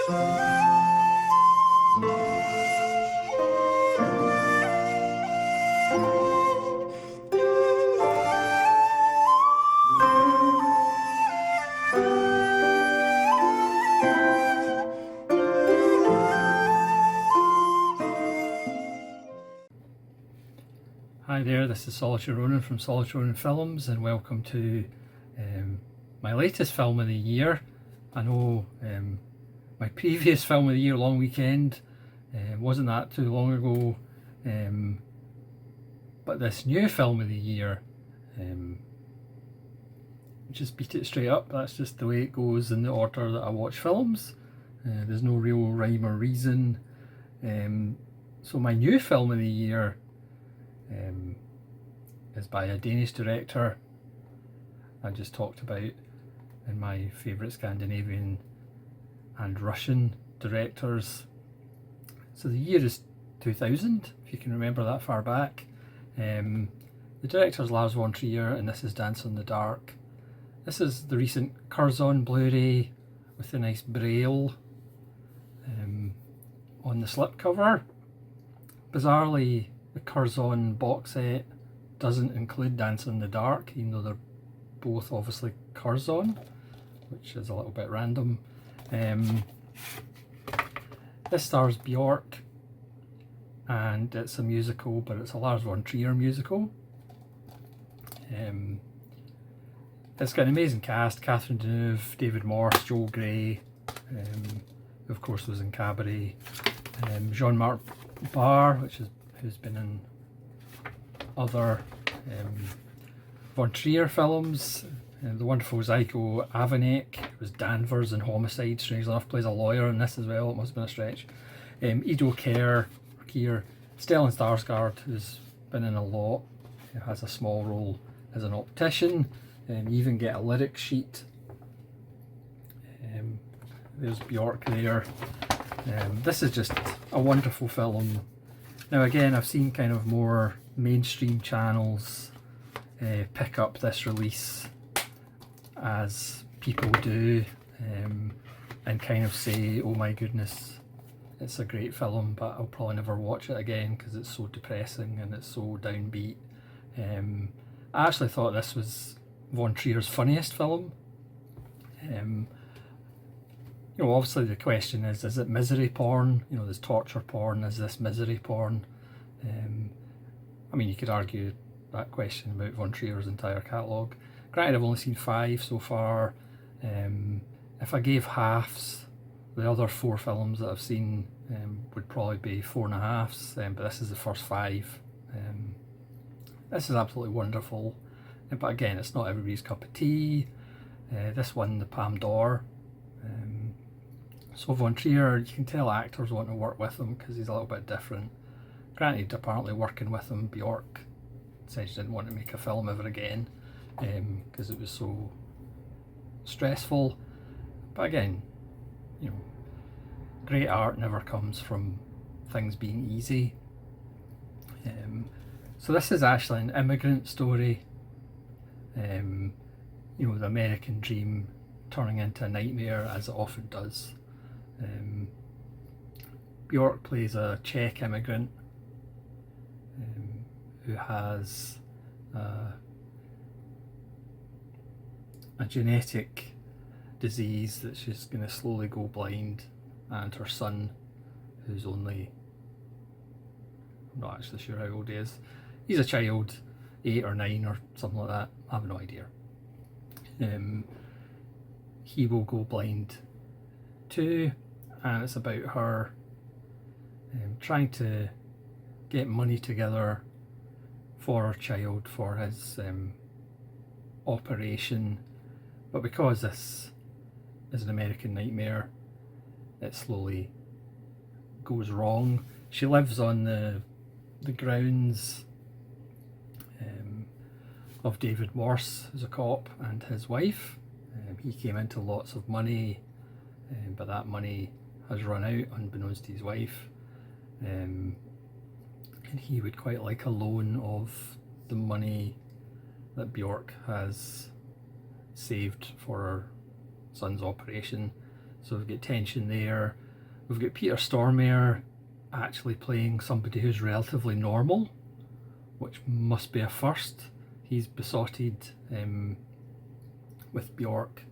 Hi there, this is Solitary Ronin from Solitary Ronin Films, and welcome to my latest film of the year. I know my previous film of the year, Long Weekend, wasn't that too long ago, but this new film of the year, just beat it straight up. That's just the way it goes in the order that I watch films. There's no real rhyme or reason. So my new film of the year is by a Danish director I just talked about in my favourite Scandinavian and Russian directors. So the year is 2000, if you can remember that far back. The director's Lars von Trier, and this is Dance in the Dark. This is the recent Curzon Blu-ray with a nice braille on the slipcover. Bizarrely, the Curzon box set doesn't include Dance in the Dark, even though they're both obviously Curzon, which is a little bit random. This stars Bjork, and it's a musical, but it's a Lars von Trier musical. It's got an amazing cast: Catherine Deneuve, David Morse, Joel Grey, who of course was in Cabaret, Jean-Marc Barr, who's been in other von Trier films. The wonderful Zyko Avanek, who was Danvers in Homicide, strangely enough, plays a lawyer in this as well. It must have been a stretch. Ido Kier, Stellan Skarsgård, who's been in a lot, who has a small role as an optician. You even get a lyric sheet. There's Bjork there. This is just a wonderful film. Now again, I've seen kind of more mainstream channels pick up this release, as people do, and kind of say, oh my goodness, it's a great film, but I'll probably never watch it again because it's so depressing and it's so downbeat. I actually thought this was von Trier's funniest film. You know, obviously the question is it misery porn? You know, there's torture porn, is this misery porn? I mean, you could argue that question about von Trier's entire catalogue. Granted, I've only seen 5 so far. If I gave halves, the other 4 films that I've seen would probably be 4.5s, but this is the first 5. This is absolutely wonderful, but again, it's not everybody's cup of tea. This won the Palme d'Or. So von Trier, you can tell actors want to work with him because he's a little bit different. Granted, apparently working with him, Bjork said she didn't want to make a film ever again because it was so stressful. But again, you know, great art never comes from things being easy. So this is actually an immigrant story. You know, the American dream turning into a nightmare, as it often does. Bjork plays a Czech immigrant who has a genetic disease that she's going to slowly go blind, and her son, who's only, I'm not actually sure how old he is, he's a child, 8 or 9 or something like that, I have no idea. He will go blind too, and it's about her trying to get money together for her child for his operation, but because this is an American nightmare, it slowly goes wrong. She lives on the grounds of David Morse, who's a cop, and his wife. He came into lots of money, but that money has run out unbeknownst to his wife, and he would quite like a loan of the money that Bjork has saved for her son's operation. So we've got tension there. We've got Peter Stormare actually playing somebody who's relatively normal, which must be a first. He's besotted with Bjork,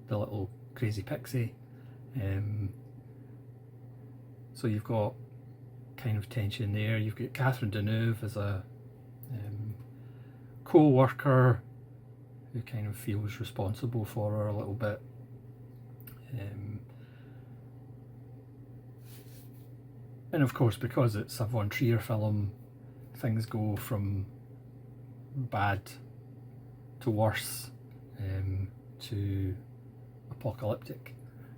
the little crazy pixie. So you've got kind of tension there. You've got Catherine Deneuve as a co-worker who kind of feels responsible for her a little bit. And of course, because it's a Von Trier film, things go from bad to worse to apocalyptic.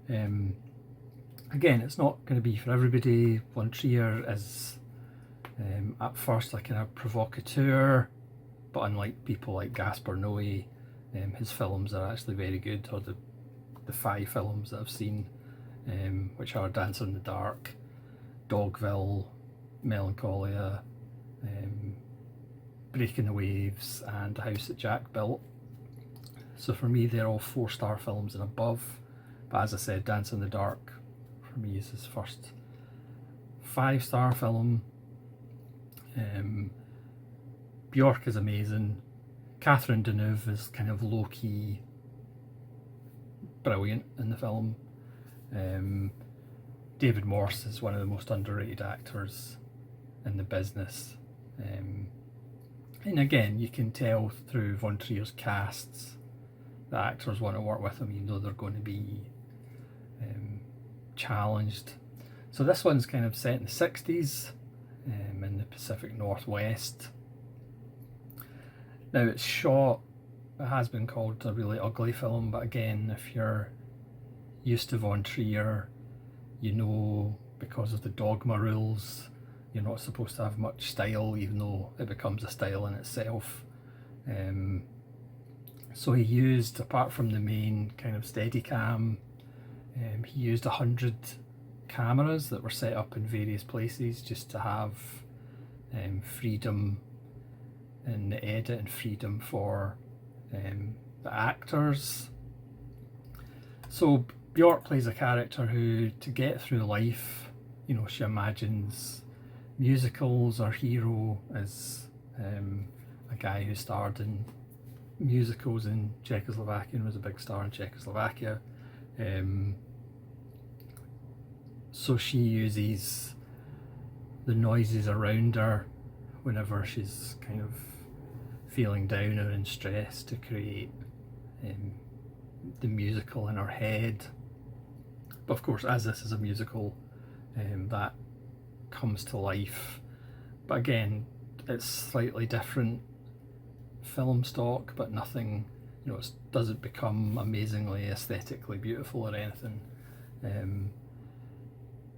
Again, it's not going to be for everybody. Von Trier is at first a kind of provocateur, but unlike people like Gaspar Noé, his films are actually very good, or the 5 films that I've seen, which are Dancer in the Dark, Dogville, Melancholia, Breaking the Waves, and The House that Jack Built. So for me, they're all 4-star films and above. But as I said, Dancer in the Dark for me is his first 5-star film. Bjork is amazing. Catherine Deneuve is kind of low-key brilliant in the film. David Morse is one of the most underrated actors in the business. And again, you can tell through Von Trier's casts that actors want to work with him, even though they're going to be challenged. So this one's kind of set in the 60s in the Pacific Northwest. Now it's shot, it has been called a really ugly film, but again, if you're used to Von Trier, you know, because of the dogma rules, you're not supposed to have much style, even though it becomes a style in itself. So he used, apart from the main kind of Steadicam, he used 100 cameras that were set up in various places just to have freedom in the edit and freedom for the actors. So Bjork plays a character who, to get through life, you know, she imagines musicals. Her hero is a guy who starred in musicals in Czechoslovakia and was a big star in Czechoslovakia. So she uses the noises around her whenever she's kind of feeling down or in stress to create the musical in her head. But of course, as this is a musical, that comes to life. But again, it's slightly different film stock, but nothing, you know, it doesn't become amazingly aesthetically beautiful or anything.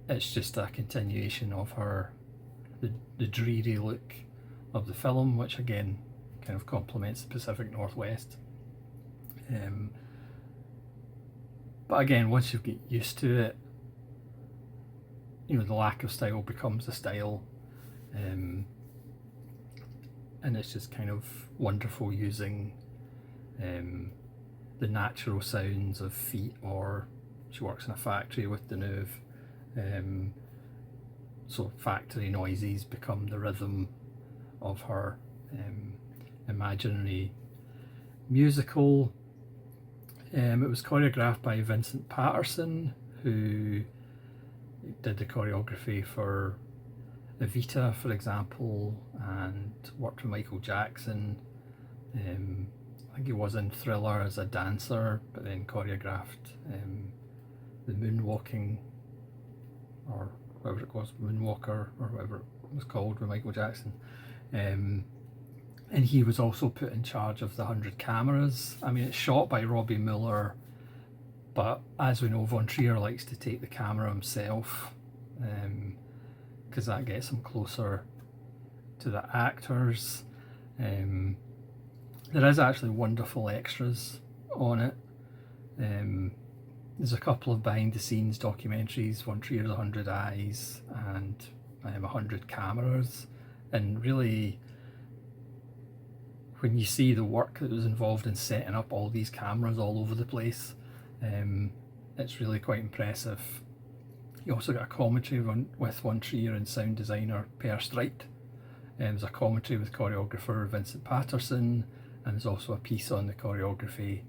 It's just a continuation of her, the dreary look of the film, which again kind of complements the Pacific Northwest. But again, once you get used to it, you know, the lack of style becomes a style. And it's just kind of wonderful using the natural sounds of feet, or she works in a factory with Deneuve. So factory noises become the rhythm of her imaginary musical. It was choreographed by Vincent Patterson, who did the choreography for Evita, for example, and worked with Michael Jackson. I think he was in Thriller as a dancer, but then choreographed the Moonwalking, or whatever it was, Moonwalker, or whatever it was called, with Michael Jackson. And he was also put in charge of the 100 cameras. I mean, it's shot by Robbie Mueller, but as we know, Von Trier likes to take the camera himself, because that gets him closer to the actors. There is actually wonderful extras on it. There's a couple of behind the scenes documentaries, Von Trier's 100 Eyes and 100 Cameras, and really, when you see the work that was involved in setting up all these cameras all over the place, it's really quite impressive. You also got a commentary with Von Trier and sound designer Per Streit. There's a commentary with choreographer Vincent Patterson, and there's also a piece on the choreography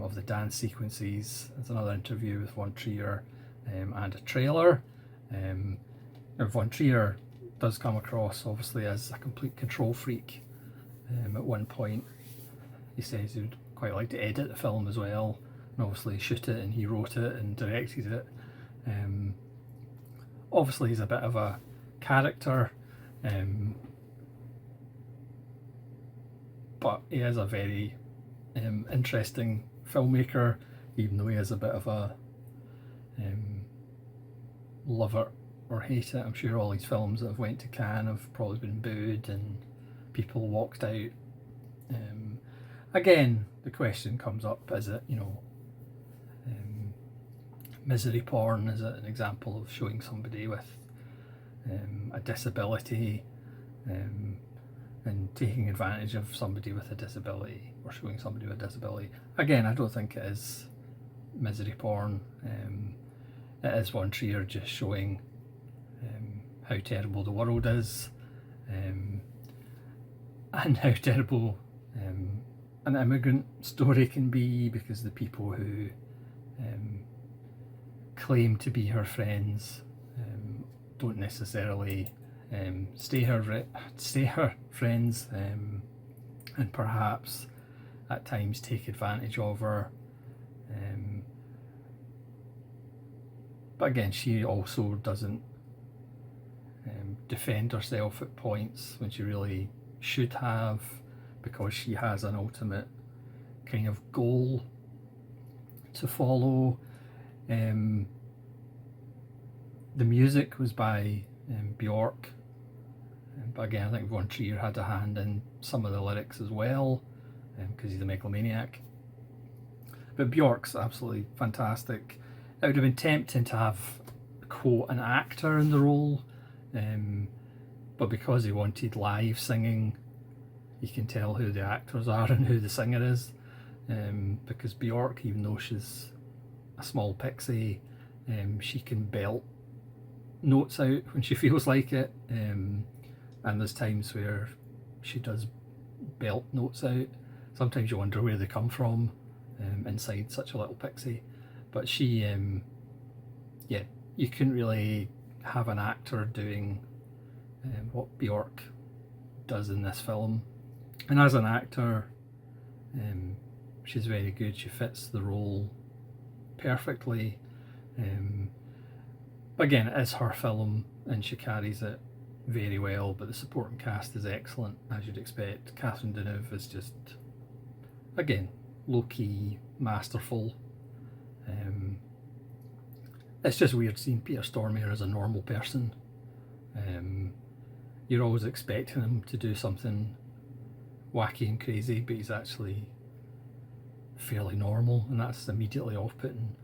of the dance sequences. There's another interview with Von Trier and a trailer. Von Trier does come across obviously as a complete control freak. At one point he says he would quite like to edit the film as well, and obviously shoot it, and he wrote it and directed it. Obviously he's a bit of a character, but he is a very interesting filmmaker, even though he is a bit of a love it or hate it. I'm sure all these films that have went to Cannes have probably been booed and people walked out. Again, the question comes up, is it, misery porn? Is it an example of showing somebody with a disability and taking advantage of somebody with a disability, or showing somebody with a disability? Again, I don't think it is misery porn. It is Von Trier just showing how terrible the world is, and how terrible an immigrant story can be, because the people who claim to be her friends don't necessarily stay her friends, and perhaps at times take advantage of her. But again, she also doesn't defend herself at points when she really should have, because she has an ultimate kind of goal to follow. The music was by Bjork, but again, I think Von Trier had a hand in some of the lyrics as well, because he's a megalomaniac. But Bjork's absolutely fantastic. It would have been tempting to have, quote, an actor in the role, but because he wanted live singing, you can tell who the actors are and who the singer is, because Bjork, even though she's a small pixie, she can belt notes out when she feels like it, and there's times where she does belt notes out. Sometimes you wonder where they come from inside such a little pixie. But she, yeah, you couldn't really have an actor doing what Bjork does in this film. And as an actor, she's very good. She fits the role perfectly. But again, it is her film and she carries it very well, but the supporting cast is excellent, as you'd expect. Catherine Deneuve is just, again, low-key, masterful. It's just weird seeing Peter Stormare as a normal person. You're always expecting him to do something wacky and crazy, but he's actually fairly normal, and that's immediately off-putting.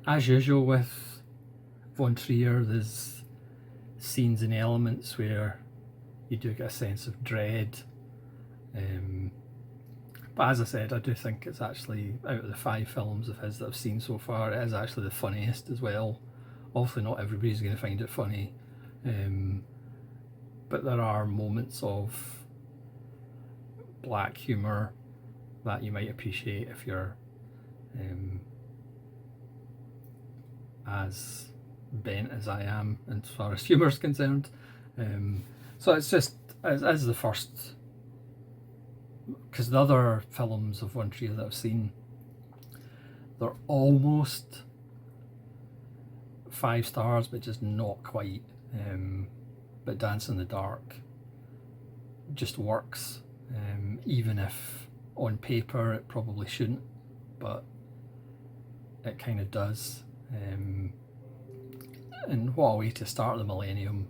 As usual with Von Trier, there's scenes and elements where you do get a sense of dread. But as I said, I do think it's actually, out of the 5 films of his that I've seen so far, it is actually the funniest as well. Obviously not everybody's going to find it funny, but there are moments of black humour that you might appreciate if you're as bent as I am as far as humour is concerned. So it's just, as the first, because the other films of Von Trier that I've seen, they're almost 5 stars, but just not quite. But Dance in the Dark just works, even if on paper it probably shouldn't, but it kind of does. And what a way to start the millennium.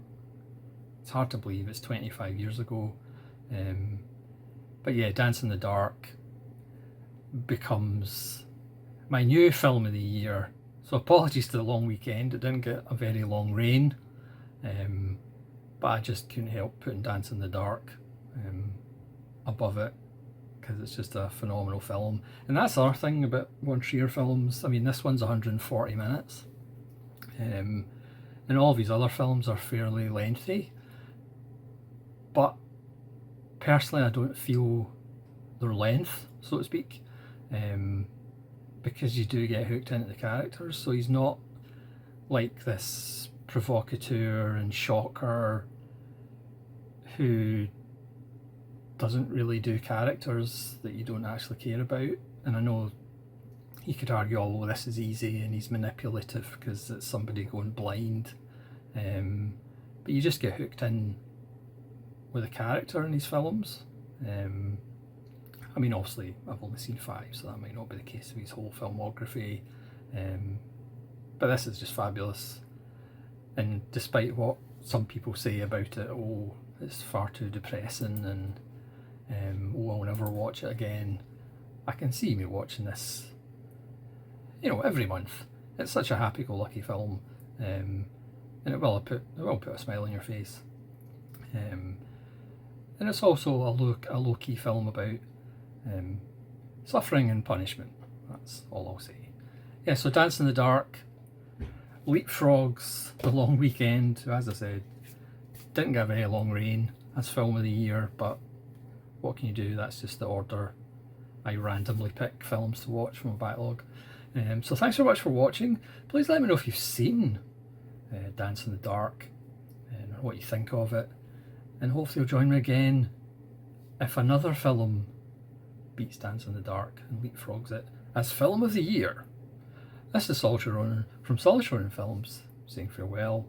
It's hard to believe it's 25 years ago. But yeah, Dance in the Dark becomes my new film of the year. So apologies to the long weekend, it didn't get a very long reign, but I just couldn't help putting Dance in the Dark above it, because it's just a phenomenal film. And that's the other thing about Von Trier films. I mean, this one's 140 minutes. And all of his other films are fairly lengthy. But personally, I don't feel their length, so to speak, because you do get hooked into the characters. So he's not like this provocateur and shocker who doesn't really do characters that you don't actually care about. And I know you could argue, oh, well, this is easy and he's manipulative because it's somebody going blind. But you just get hooked in with a character in these films. I mean, obviously, I've only seen 5, so that might not be the case of his whole filmography. But this is just fabulous. And despite what some people say about it, oh, it's far too depressing and oh, I'll never watch it again, I can see me watching this, you know, every month. It's such a happy-go-lucky film, and it will put a smile on your face. And it's also a low-key film about suffering and punishment. That's all I'll say. Yeah, so Dance in the Dark leapfrogs The Long Weekend, who, as I said, didn't get a very long reign as film of the year, but what can you do? That's just the order I randomly pick films to watch from a backlog. So thanks so much for watching. Please let me know if you've seen Dance in the Dark and what you think of it, and hopefully you'll join me again if another film beats Dance in the Dark and leapfrogs it as film of the year. This is Saul Sharonan from Saul Sharonan Films, saying farewell